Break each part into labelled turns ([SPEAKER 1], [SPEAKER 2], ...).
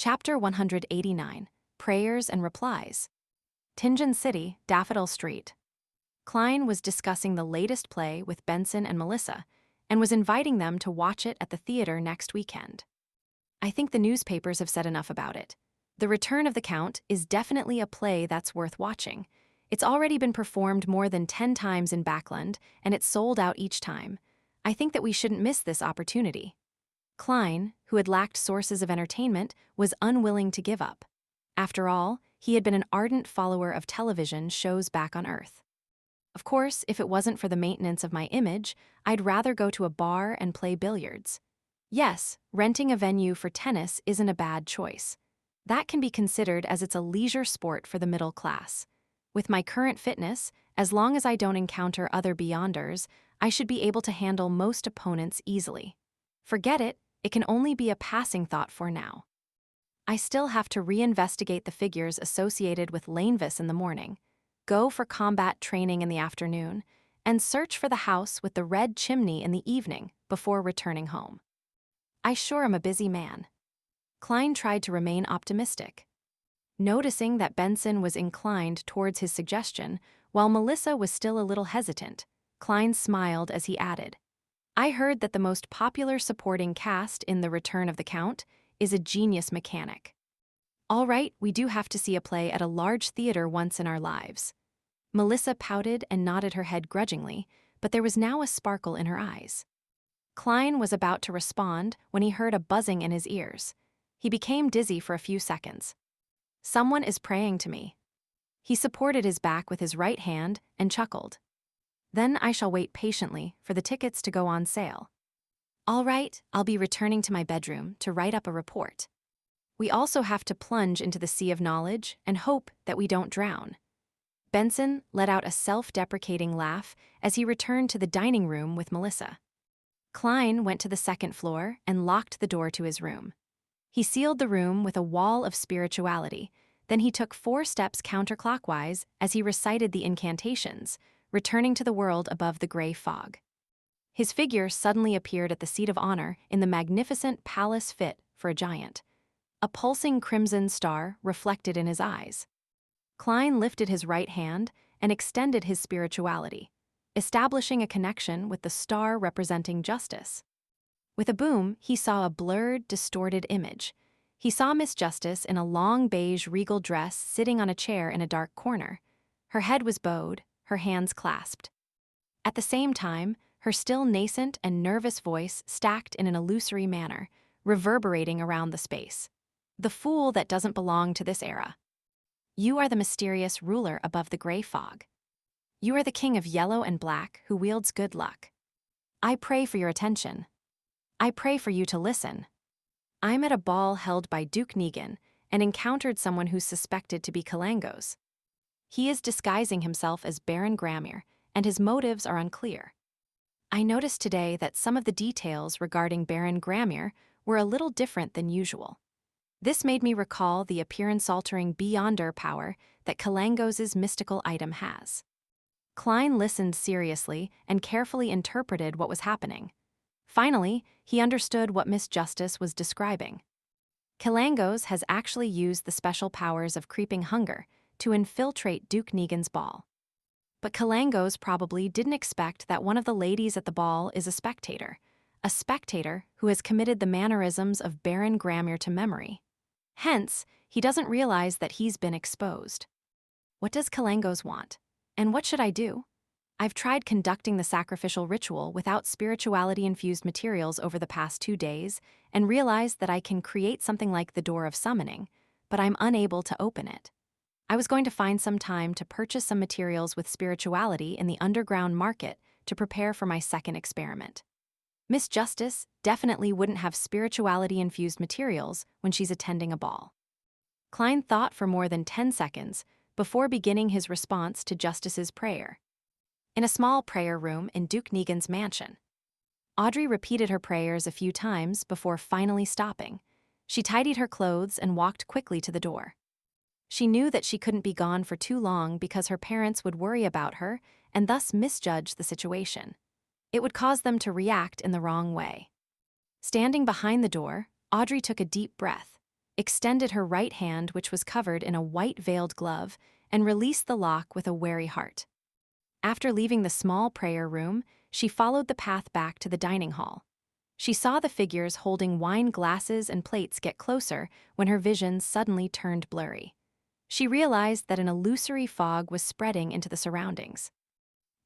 [SPEAKER 1] Chapter 189, Prayers and Replies. Tinjin City, Daffodil Street. Klein was discussing the latest play with Benson and Melissa and was inviting them to watch it at the theater next weekend. I think the newspapers have said enough about it. The Return of the Count is definitely a play that's worth watching. It's already been performed more than 10 times in Backland, and it's sold out each time. I think that we shouldn't miss this opportunity. Klein, who had lacked sources of entertainment, was unwilling to give up. After all, he had been an ardent follower of television shows back on Earth. Of course, if it wasn't for the maintenance of my image, I'd rather go to a bar and play billiards. Yes, renting a venue for tennis isn't a bad choice. That can be considered as it's a leisure sport for the middle class. With my current fitness, as long as I don't encounter other beyonders, I should be able to handle most opponents easily. Forget it, it can only be a passing thought for now. I still have to reinvestigate the figures associated with Lanevis in the morning, go for combat training in the afternoon, and search for the house with the red chimney in the evening before returning home. I sure am a busy man. Klein tried to remain optimistic. Noticing that Benson was inclined towards his suggestion, while Melissa was still a little hesitant, Klein smiled as he added, I heard that the most popular supporting cast in The Return of the Count is a genius mechanic. All right, we do have to see a play at a large theater once in our lives. Melissa pouted and nodded her head grudgingly, but there was now a sparkle in her eyes. Klein was about to respond when he heard a buzzing in his ears. He became dizzy for a few seconds. Someone is praying to me. He supported his back with his right hand and chuckled. Then I shall wait patiently for the tickets to go on sale. All right, I'll be returning to my bedroom to write up a report. We also have to plunge into the sea of knowledge and hope that we don't drown. Benson let out a self-deprecating laugh as he returned to the dining room with Melissa. Klein went to the second floor and locked the door to his room. He sealed the room with a wall of spirituality, then he took 4 steps counterclockwise as he recited the incantations, returning to the world above the gray fog. His figure suddenly appeared at the seat of honor in the magnificent palace fit for a giant. A pulsing crimson star reflected in his eyes. Klein lifted his right hand and extended his spirituality, establishing a connection with the star representing justice. With a boom, he saw a blurred, distorted image. He saw Miss Justice in a long beige regal dress sitting on a chair in a dark corner. Her head was bowed, her hands clasped. At the same time, her still nascent and nervous voice stacked in an illusory manner, reverberating around the space. The fool that doesn't belong to this era. You are the mysterious ruler above the gray fog. You are the king of yellow and black who wields good luck. I pray for your attention. I pray for you to listen. I'm at a ball held by Duke Negan and encountered someone who's suspected to be Kalangos. He is disguising himself as Baron Gramir, and his motives are unclear. I noticed today that some of the details regarding Baron Gramir were a little different than usual. This made me recall the appearance-altering Beyonder power that Kalangos' mystical item has. Klein listened seriously and carefully interpreted what was happening. Finally, he understood what Miss Justice was describing. Kalangos has actually used the special powers of creeping hunger to infiltrate Duke Negan's ball. But Kalangos probably didn't expect that one of the ladies at the ball is a spectator who has committed the mannerisms of Baron Gramir to memory. Hence, he doesn't realize that he's been exposed. What does Kalangos want? And what should I do? I've tried conducting the sacrificial ritual without spirituality-infused materials over the past 2 days and realized that I can create something like the Door of Summoning, but I'm unable to open it. I was going to find some time to purchase some materials with spirituality in the underground market to prepare for my second experiment. Miss Justice definitely wouldn't have spirituality-infused materials when she's attending a ball. Klein thought for more than 10 seconds before beginning his response to Justice's prayer. In a small prayer room in Duke Negan's mansion. Audrey repeated her prayers a few times before finally stopping. She tidied her clothes and walked quickly to the door. She knew that she couldn't be gone for too long because her parents would worry about her and thus misjudge the situation. It would cause them to react in the wrong way. Standing behind the door, Audrey took a deep breath. extended her right hand, which was covered in a white-veiled glove, and released the lock with a wary heart. After leaving the small prayer room, she followed the path back to the dining hall. She saw the figures holding wine glasses and plates get closer when her vision suddenly turned blurry. She realized that an illusory fog was spreading into the surroundings.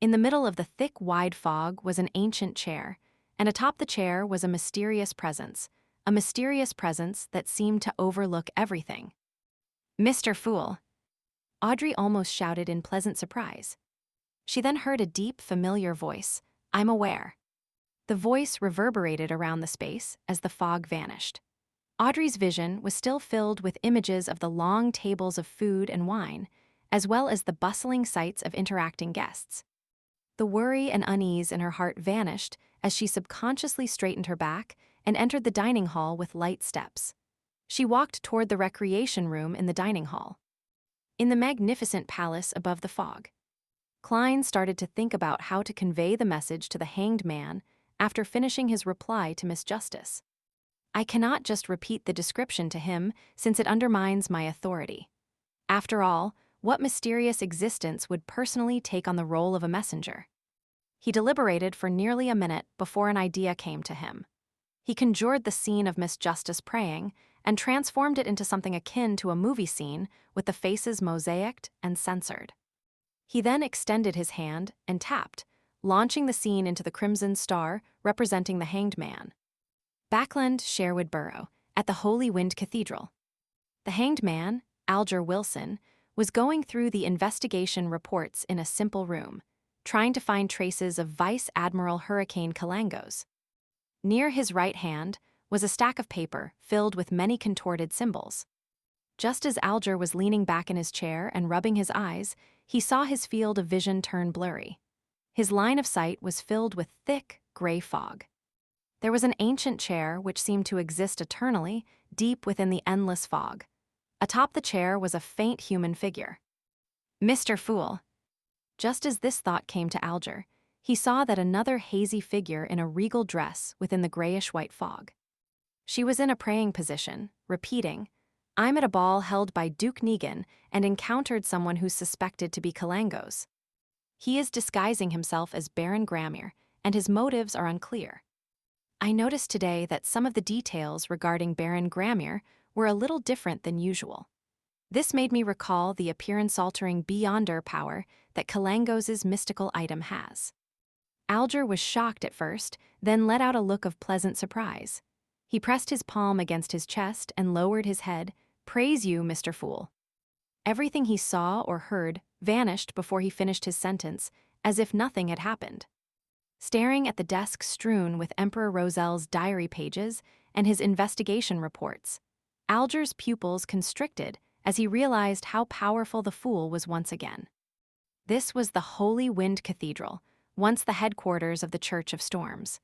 [SPEAKER 1] In the middle of the thick, wide fog was an ancient chair, and atop the chair was a mysterious presence that seemed to overlook everything. "Mr. Fool!" Audrey almost shouted in pleasant surprise. She then heard a deep, familiar voice. "I'm aware." The voice reverberated around the space as the fog vanished. Audrey's vision was still filled with images of the long tables of food and wine, as well as the bustling sights of interacting guests. The worry and unease in her heart vanished as she subconsciously straightened her back and entered the dining hall with light steps. She walked toward the recreation room in the dining hall. In the magnificent palace above the fog, Klein started to think about how to convey the message to the hanged man after finishing his reply to Miss Justice. "I cannot just repeat the description to him since it undermines my authority. After all, what mysterious existence would personally take on the role of a messenger?" He deliberated for nearly a minute before an idea came to him. He conjured the scene of Miss Justice praying and transformed it into something akin to a movie scene with the faces mosaicked and censored. He then extended his hand and tapped, launching the scene into the crimson star representing the hanged man. Backland, Sherwood Borough, at the Holy Wind Cathedral. The hanged man, Alger Wilson, was going through the investigation reports in a simple room, trying to find traces of Vice Admiral Hurricane Kalangos. Near his right hand was a stack of paper filled with many contorted symbols. Just as Alger was leaning back in his chair and rubbing his eyes, he saw his field of vision turn blurry. His line of sight was filled with thick, gray fog. There was an ancient chair which seemed to exist eternally, deep within the endless fog. Atop the chair was a faint human figure. "Mr. Fool!" Just as this thought came to Alger, he saw that another hazy figure in a regal dress within the grayish-white fog. She was in a praying position, repeating, "I'm at a ball held by Duke Negan and encountered someone who's suspected to be Kalangos. He is disguising himself as Baron Gramir, and his motives are unclear. I noticed today that some of the details regarding Baron Gramir were a little different than usual. This made me recall the appearance-altering Beyonder power that Kalangos' mystical item has." Alger was shocked at first, then let out a look of pleasant surprise. He pressed his palm against his chest and lowered his head. "Praise you, Mr. Fool." Everything he saw or heard vanished before he finished his sentence, as if nothing had happened. Staring at the desk strewn with Emperor Rosel's diary pages and his investigation reports, Alger's pupils constricted as he realized how powerful the Fool was once again. This was the Holy Wind Cathedral, once the headquarters of the Church of Storms.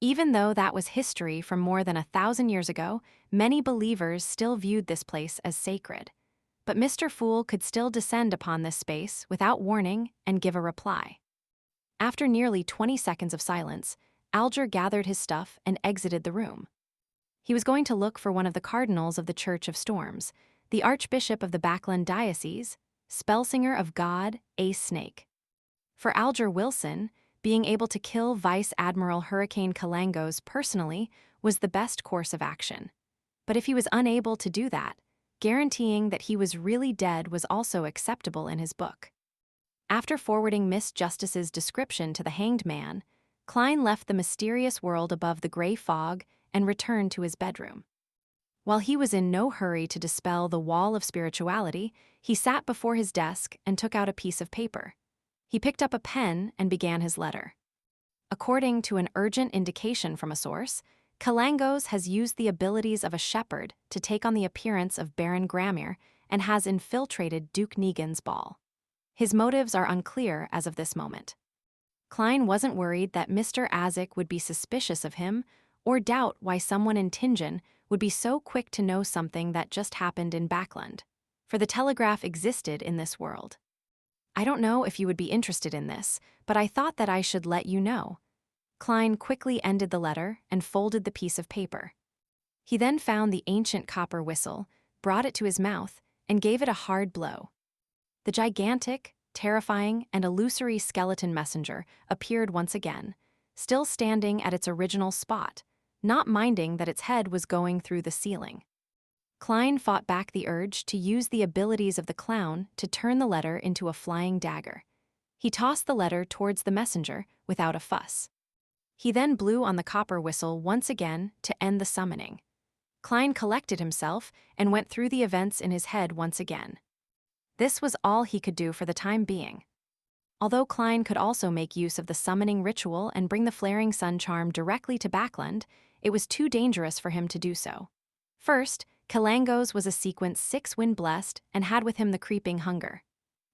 [SPEAKER 1] Even though that was history from more than 1,000 years ago, many believers still viewed this place as sacred. But Mr. Fool could still descend upon this space without warning and give a reply. After nearly 20 seconds of silence, Alger gathered his stuff and exited the room. He was going to look for one of the cardinals of the Church of Storms, the Archbishop of the Backland Diocese, Spellsinger of God, Ace Snake. For Alger Wilson, being able to kill Vice Admiral Hurricane Kalangos personally was the best course of action. But if he was unable to do that, guaranteeing that he was really dead was also acceptable in his book. After forwarding Miss Justice's description to the hanged man, Klein left the mysterious world above the gray fog and returned to his bedroom. While he was in no hurry to dispel the wall of spirituality, he sat before his desk and took out a piece of paper. He picked up a pen and began his letter. According to an urgent indication from a source, Kalangos has used the abilities of a shepherd to take on the appearance of Baron Gramir and has infiltrated Duke Negan's ball. His motives are unclear as of this moment. Klein wasn't worried that Mr. Azik would be suspicious of him or doubt why someone in Tingen would be so quick to know something that just happened in Backland, for the telegraph existed in this world. "I don't know if you would be interested in this, but I thought that I should let you know." Klein quickly ended the letter and folded the piece of paper. He then found the ancient copper whistle, brought it to his mouth, and gave it a hard blow. The gigantic, terrifying, and illusory skeleton messenger appeared once again, still standing at its original spot, not minding that its head was going through the ceiling. Klein fought back the urge to use the abilities of the clown to turn the letter into a flying dagger. He tossed the letter towards the messenger without a fuss. He then blew on the copper whistle once again to end the summoning. Klein collected himself and went through the events in his head once again. This was all he could do for the time being. Although Klein could also make use of the summoning ritual and bring the flaring sun charm directly to Backland, it was too dangerous for him to do so. First, Kalango's was a sequence 6 wind blessed and had with him the creeping hunger.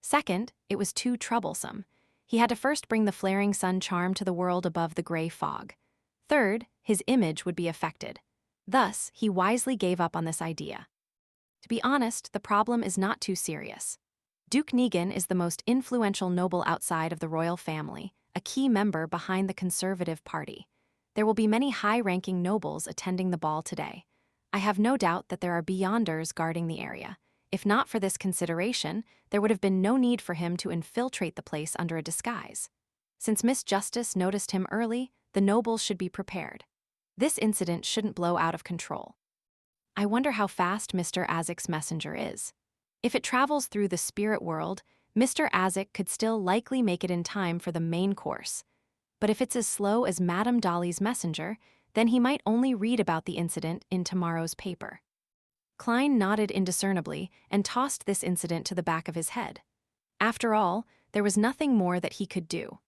[SPEAKER 1] Second, it was too troublesome. He had to first bring the flaring sun charm to the world above the gray fog. Third, his image would be affected. Thus, he wisely gave up on this idea. To be honest, the problem is not too serious. Duke Negan is the most influential noble outside of the royal family, a key member behind the Conservative Party. There will be many high-ranking nobles attending the ball today. I have no doubt that there are Beyonders guarding the area. If not for this consideration, there would have been no need for him to infiltrate the place under a disguise. Since Miss Justice noticed him early, the nobles should be prepared. This incident shouldn't blow out of control. I wonder how fast Mr. Azek's messenger is. If it travels through the spirit world, Mr. Azek could still likely make it in time for the main course. But if it's as slow as Madame Dolly's messenger, then he might only read about the incident in tomorrow's paper. Klein nodded indiscernibly and tossed this incident to the back of his head. After all, there was nothing more that he could do.